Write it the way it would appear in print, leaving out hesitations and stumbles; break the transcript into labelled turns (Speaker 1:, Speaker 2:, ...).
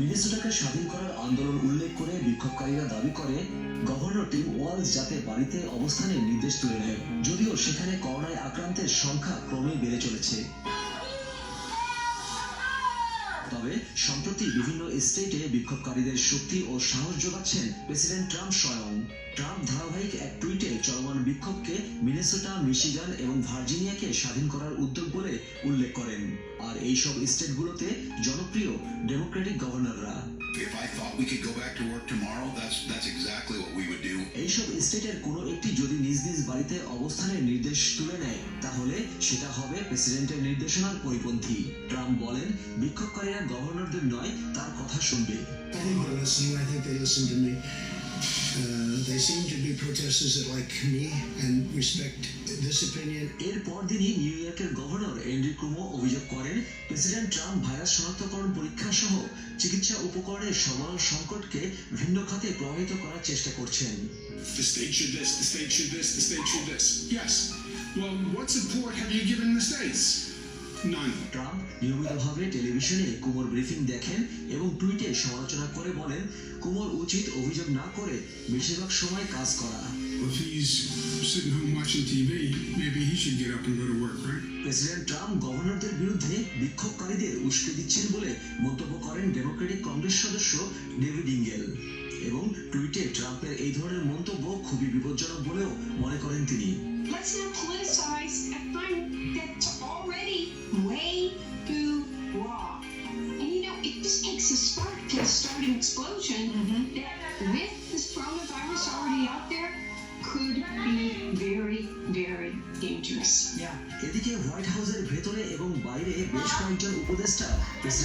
Speaker 1: মিনেসোটাকে স্বাধীন করার আন্দোলন উল্লেখ করে বিক্ষোভকারীরা দাবি করে গভর্নর টিম ওয়ালস যাতে বাড়িতে অবস্থানের নির্দেশ তুলে নেয়, যদিও সেখানে করোনায় আক্রান্তের সংখ্যা ক্রমেই বেড়ে চলেছে। তবে সম্প্রতি বিভিন্ন স্টেটে বিক্ষোভকারীদের শক্তি ও সাহস যোগাচ্ছেন প্রেসিডেন্ট ট্রাম্প স্বয়ং। ট্রাম্প ধারাবাহিক এক টুইটে চলমান বিক্ষোভকে মিনেসোটা, মিশিগান এবং ভার্জিনিয়াকে স্বাধীন করার উদ্যোগ বলে উল্লেখ করেন। আর এইসব স্টেটগুলোতে জনপ্রিয় Democratic গভর্নররা।
Speaker 2: If I thought we could go back to work tomorrow, that's exactly what we would do.
Speaker 1: এইসব স্টেটের কোনো একটি যদি নিজ নিজ বাড়িতে অবস্থানের নির্দেশ তুলে নেয়, তাহলে সেটা হবে প্রেসিডেন্টের নির্দেশনার পরিপন্থী। ট্রাম্প বলেন, বিক্ষোভকারীরা গভর্নরদের নয়, তার কথা শুনবে।
Speaker 3: They seem to be protesters that like me and respect this opinion.
Speaker 1: এর পরদিনই নিউ ইয়র্কের গভর্নর এন্ড্রু কুমো অভিযোগ করেন, প্রেসিডেন্ট ট্রাম্প ভাইরাস শনাক্তকরণ পরীক্ষা সহ চিকিৎসা উপকরণের সরবরাহ সংকটকে ভিন্ন খাতে প্রভাবিত করার চেষ্টা করছেন।
Speaker 4: The state should this, the state should this, the state should this. Yes. Well, what support have you given the states? None.
Speaker 1: Trump নিয়মিতভাবে টেলিভিশনে কুমোর ব্রিফিং দেখেন এবং টুইটে সমালোচনা করে বলেন, কুমোর উচিত অভিযোগ না করে বেশিরভাগ সময় কাজ করা।
Speaker 4: If he's sitting home watching TV, maybe he should get up and go to work, right?
Speaker 1: President Trump গভর্নরদের বিরুদ্ধে বিক্ষোভকারীদের উস্কে দিচ্ছেন বলে মন্তব্য করেন ডেমোক্রেটিক কংগ্রেস সদস্য ডেভিড ইঙ্গেল। এবং টুইটে ট্রাম্পের এই ধরনের মন্তব্য খুবই বিপজ্জনক বলেও মনে করেন তিনি।
Speaker 5: Let's not politicize a crime that's already way too raw. And you know, it just takes a spark to start an explosion that with this coronavirus already out there could be very, very dangerous.
Speaker 1: এদিকে white হাউসের ভেতরে এবং বাইরে বেশ কয়েকজন উপদেষ্টা